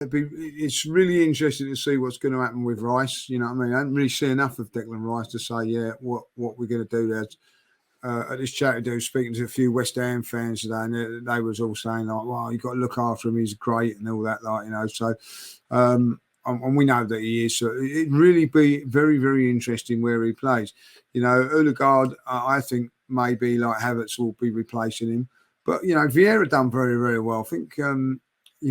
It's really interesting to see what's going to happen with Rice. You know what I mean? I haven't really seen enough of Declan Rice to say, what we're going to do there. At this charity do, speaking to a few West Ham fans today, and they was all saying like, "Well, you've got to look after him. He's great and all that." Like, so and we know that he is. So it really be very, very interesting where he plays. Odegaard, I think maybe like Havertz will be replacing him, but Vieira done very, very well. I think he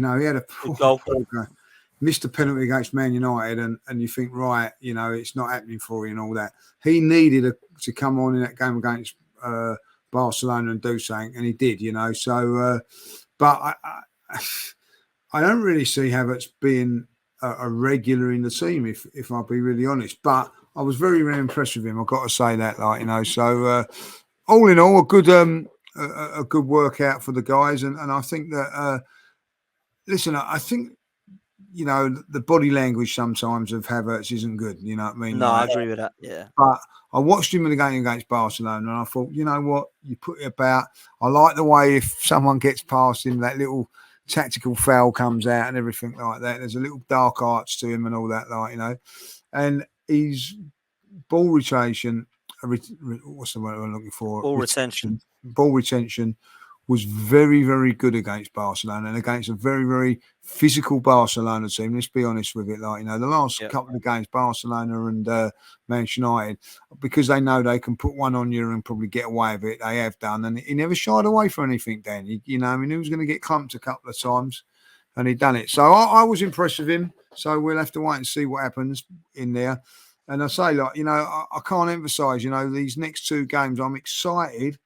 had a goal. Missed a penalty against Man United, and you think, right, it's not happening for you and all that. He needed to come on in that game against Barcelona and do something, and he did, So, but I don't really see Havertz being a regular in the team, if I'll be really honest. But I was very, very impressed with him. I've got to say that, So, all in all, a good workout for the guys, and I think that. Listen, I think. The body language sometimes of Havertz isn't good. You know what I mean? No, I agree with that. Yeah. But I watched him in the game against Barcelona, and I thought, you know what? You put it about. I like the way if someone gets past him, that little tactical foul comes out and everything like that. There's a little dark arts to him and all that, And his ball retention. What's the word I'm looking for? Ball retention. Ball retention was very, very good against Barcelona and against a very, very physical Barcelona team. Let's be honest with it. The last couple of games, Barcelona and Manchester United, because they know they can put one on you and probably get away with it, they have done. And he never shied away from anything, Dan. He was going to get clumped a couple of times and he'd done it. So I was impressed with him. So we'll have to wait and see what happens in there. And I say, I can't emphasise, these next two games, I'm excited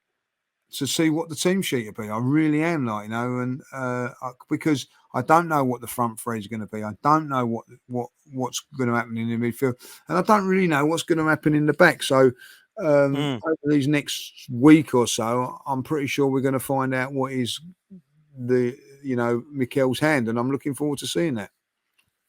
to see what the team sheet will be. I really am, and because I don't know what the front three is going to be. I don't know what's going to happen in the midfield, and I don't really know what's going to happen in the back. So over these next week or so, I'm pretty sure we're going to find out what is Mikel's hand, and I'm looking forward to seeing that.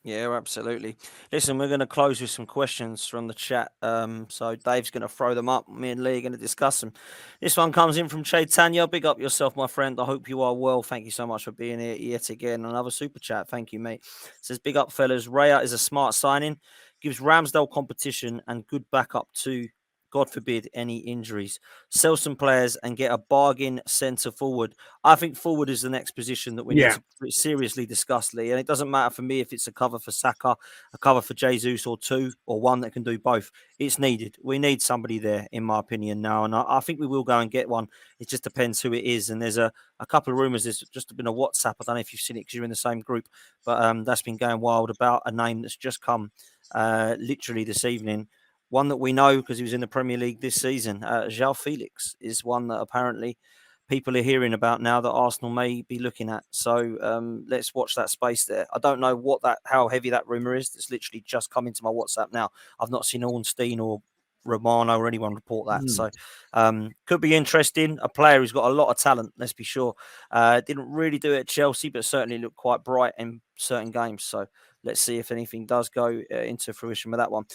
Yeah, absolutely. Listen, we're going to close with some questions from the chat. So Dave's going to throw them up. Me and Lee are going to discuss them. This one comes in from Chaitanya. Big up yourself, my friend. I hope you are well. Thank you so much for being here yet again. Another super chat. Thank you, mate. Says, big up, fellas. Raya is a smart signing. Gives Ramsdale competition and good backup too. God forbid, any injuries. Sell some players and get a bargain centre forward. I think forward is the next position that we need to seriously discuss, Lee. And it doesn't matter for me if it's a cover for Saka, a cover for Jesus, or two, or one that can do both. It's needed. We need somebody there, in my opinion, now. And I think we will go and get one. It just depends who it is. And there's a couple of rumours. There's just been a WhatsApp. I don't know if you've seen it because you're in the same group. But that's been going wild about a name that's just come literally this evening. One that we know because he was in the Premier League this season. João Felix is one that apparently people are hearing about now that Arsenal may be looking at. So let's watch that space there. I don't know how heavy that rumour is. It's literally just come into my WhatsApp now. I've not seen Ornstein or Romano or anyone report that. So could be interesting. A player who's got a lot of talent, let's be sure. Didn't really do it at Chelsea, but certainly looked quite bright in certain games. So let's see if anything does go into fruition with that one.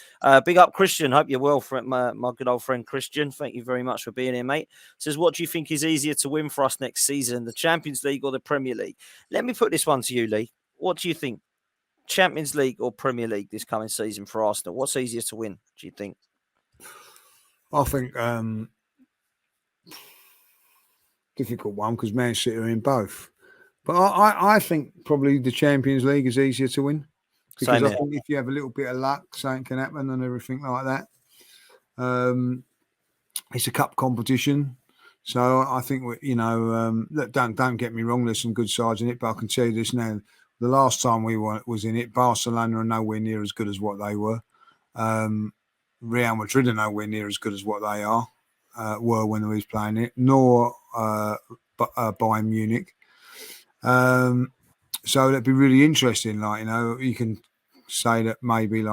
Big up, Christian. Hope you're well, my good old friend Christian. Thank you very much for being here, mate. Says, what do you think is easier to win for us next season, the Champions League or the Premier League? Let me put this one to you, Lee. What do you think? Champions League or Premier League this coming season for Arsenal? What's easier to win, do you think? I think difficult one because Man City are in both. But I think probably the Champions League is easier to win. Because I think if you have a little bit of luck, something can happen and everything like that. It's a cup competition. So I think, look, don't get me wrong, there's some good sides in it, but I can tell you this now. The last time we was in it, Barcelona are nowhere near as good as what they were. Real Madrid are nowhere near as good as what they were when they was playing it, nor Bayern Munich. So that'd be really interesting. You can say that maybe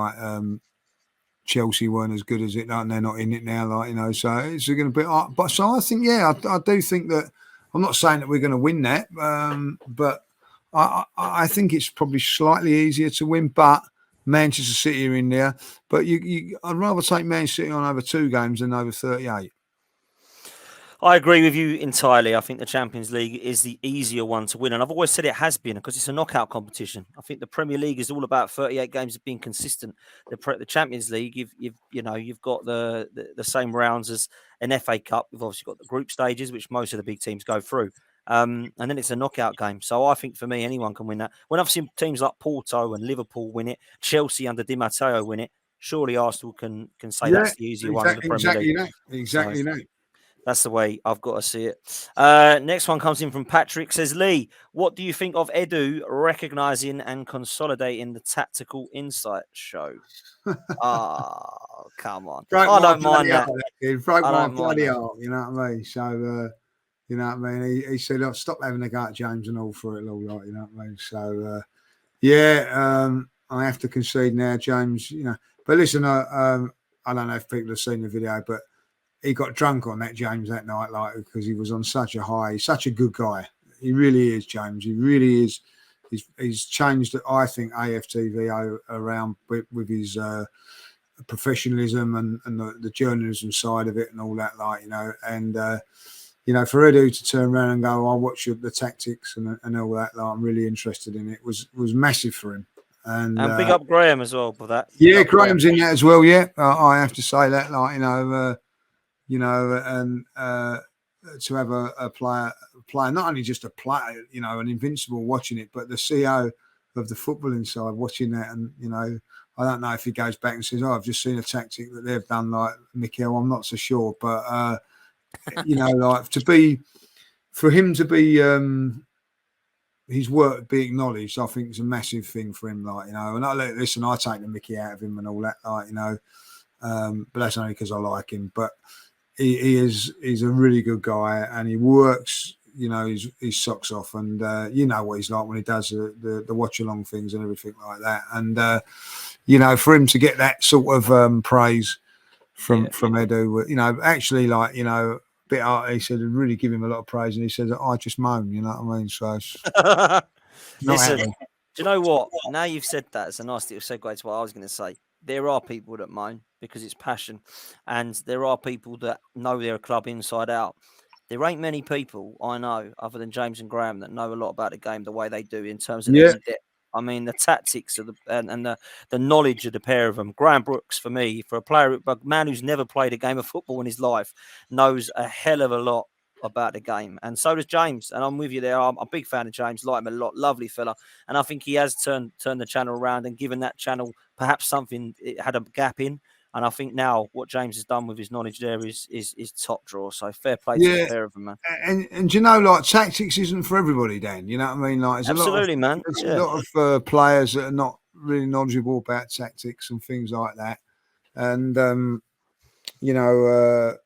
Chelsea weren't as good as it, and they're not in it now. So it's going to be. But so I think, I do think that. I'm not saying that we're going to win that, but I think it's probably slightly easier to win. But Manchester City are in there. But I'd rather take Man City on over 2 games than over 38. I agree with you entirely. I think the Champions League is the easier one to win, and I've always said it has been because it's a knockout competition. I think the Premier League is all about 38 games of being consistent. The Champions League, you've got the same rounds as an FA Cup. You've obviously got the group stages, which most of the big teams go through, and then it's a knockout game. So I think for me, anyone can win that. When I've seen teams like Porto and Liverpool win it, Chelsea under Di Matteo win it, surely Arsenal can say that's the easier one in the Premier League. Exactly that. That's the way I've got to see it. Next one comes in from Patrick. Says, Lee, what do you think of Edu recognizing and consolidating the Tactical Insight show? Come on. I don't mind that. It broke my bloody heart, you know what I mean? So, you know what I mean? He said, oh, stop having a go at James and all for it all, like, you know what I mean? So, I have to concede now, James, you know. But listen, I don't know if people have seen the video, but he got drunk on that, James, that night, like, because he was on such a high. He's such a good guy. He really is, James. He really is. He's changed, I think, AFTV around with his professionalism and the journalism side of it and all that, like, you know. And, you know, for Edu to turn around and go, I'll watch the tactics and all that, like, I'm really interested in it, was massive for him. And big up Graham as well for that. Yeah, Graham's in that as well, yeah. I have to say that, like, you know, and to have a player, not only just a player, you know, an invincible watching it, but the CEO of the footballing side watching that. And, you know, I don't know if he goes back and says, oh, I've just seen a tactic that they've done, like Mikel, I'm not so sure. But, you know, like for him to be, his work be acknowledged, I think is a massive thing for him, like, you know. And I take the Mickey out of him and all that, like, you know, but that's only because I like him. But he's a really good guy, and he works, you know, his socks off, and you know what he's like when he does the watch along things and everything like that. And you know, for him to get that sort of praise from Edu, you know, actually, like, you know, bit art, he said, really give him a lot of praise, and he said, I just moan, you know what I mean? So listen, do you know what? Now you've said that, it's a nice little segue to what I was going to say. There are people that moan because it's passion, and there are people that know their club inside out. There ain't many people I know other than James and Graham that know a lot about the game the way they do in terms of their depth. I mean, the tactics of the knowledge of the pair of them. Graham Brooks, for me, for a man who's never played a game of football in his life, knows a hell of a lot about the game, and so does James. And I'm with you there. I'm a big fan of James, like him a lot, lovely fella, and I think he has turned the channel around and given that channel perhaps something it had a gap in. And I think now what James has done with his knowledge there is top draw. So fair play to the pair of them, man. And you know, like, tactics isn't for everybody, Dan. You know what I mean? Like, there's absolutely, a man. There's a lot of players that are not really knowledgeable about tactics and things like that. And you know,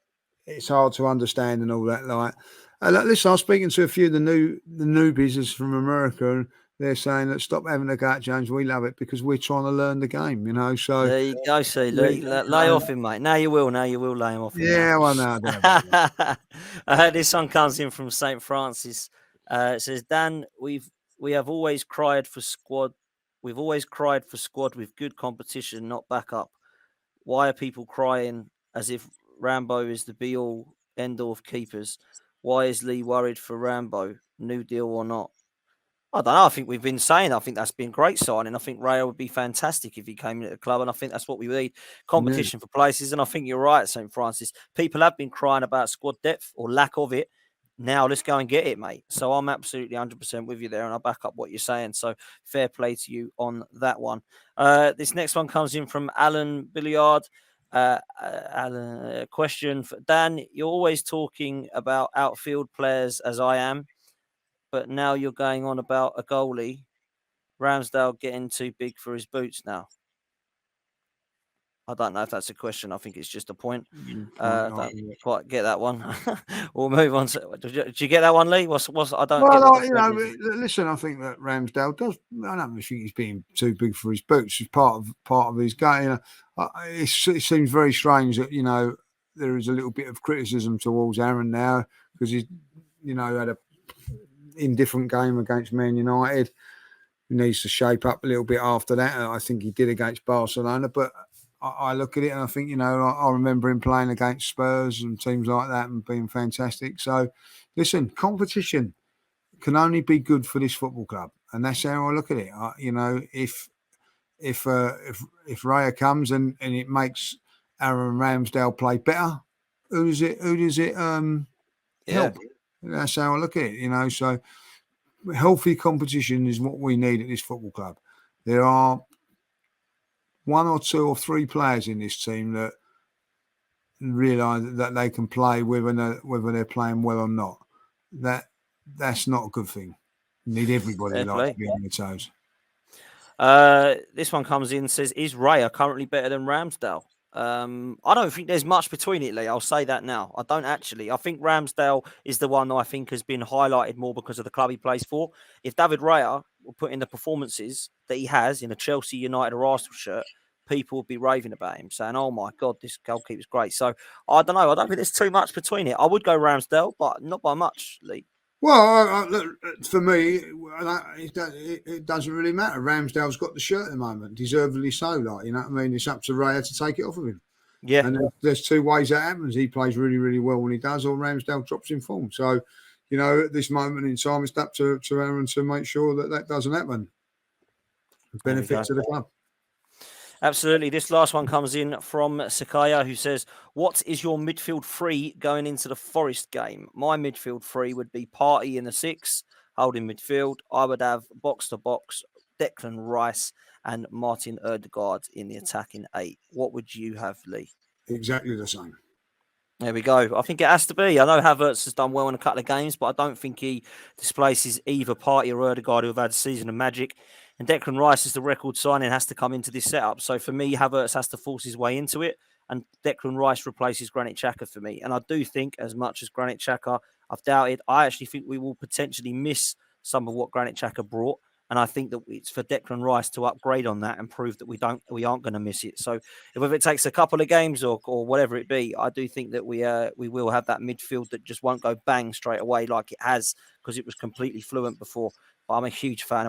it's hard to understand and all that. Like, listen, I was speaking to a few of the newbies from America, and they're saying that stop having a go at James. We love it because we're trying to learn the game, you know. So there you go, see, lay off him, mate. Now you will lay him off him. Yeah, well, no. This one comes in from St. Francis. It says, Dan, we have always cried for squad. We've always cried for squad with good competition, not backup. Why are people crying as if Rambo is the be-all, end-all of keepers? Why is Lee worried for Rambo, new deal or not? I don't know. I think we've been saying, I think that's been great signing. I think Rayo would be fantastic if he came into the club, and I think that's what we need, competition for places. And I think you're right, St. Francis. People have been crying about squad depth or lack of it. Now let's go and get it, mate. So I'm absolutely 100% with you there, and I back up what you're saying. So fair play to you on that one. This next one comes in from Alan Billiard. Alan, question for Dan. You're always talking about outfield players as I am, but now you're going on about a goalie, Ramsdale, getting too big for his boots now. I don't know if that's a question. I think it's just a point. I don't quite get that one. We'll move on. Did you get that one, Lee? What's I don't. Well, you know, listen, I think that Ramsdale does. I don't think he's being too big for his boots. It's part of his game. You know, it seems very strange that, you know, there is a little bit of criticism towards Aaron now because he's, you know, had a indifferent game against Man United. He needs to shape up a little bit after that. I think he did against Barcelona, but I look at it and I think, I remember him playing against Spurs and teams like that and being fantastic. So, listen, competition can only be good for this football club, and that's how I look at it. If Raya comes and it makes Aaron Ramsdale play better, who does it help? That's how I look at it. So healthy competition is what we need at this football club. There are 1 or 2 or 3 players in this team that realise that they can play whether they're playing well or not. That's not a good thing. You need everybody to be on their toes. This one comes in and says, is Raya currently better than Ramsdale? I don't think there's much between it, Lee. I'll say that now. I don't actually. I think Ramsdale is the one that I think has been highlighted more because of the club he plays for. If David Raya will put in the performances that he has in a Chelsea, United or Arsenal shirt, people would be raving about him, saying, oh my God, this goalkeeper's great. So I don't know. I don't think there's too much between it. I would go Ramsdale, but not by much, Lee. Well, look, for me, it doesn't really matter. Ramsdale's got the shirt at the moment, deservedly so. You know what I mean? It's up to Raya to take it off of him. Yeah. And there's 2 ways that happens. He plays really, really well when he does, or Ramsdale drops in form. So, at this moment in time, it's up to Aaron to make sure that doesn't happen. Benefit to the club. Absolutely. This last one comes in from Sakaya, who says, what is your midfield 3 going into the Forest game? My midfield 3 would be Partey in the 6, holding midfield. I would have box-to-box Declan Rice and Martin Ødegaard in the attacking 8. What would you have, Lee? Exactly the same. There we go. I think it has to be. I know Havertz has done well in a couple of games, but I don't think he displaces either Partey or Ødegaard, who have had a season of magic. And Declan Rice is the record signing, has to come into this setup. So for me, Havertz has to force his way into it. And Declan Rice replaces Granit Xhaka for me. And I do think, as much as Granit Xhaka, I've doubted, I actually think we will potentially miss some of what Granit Xhaka brought. And I think that it's for Declan Rice to upgrade on that and prove that we aren't going to miss it. So if it takes a couple of games or whatever it be, I do think that we will have that midfield that just won't go bang straight away like it has, because it was completely fluent before. But I'm a huge fan of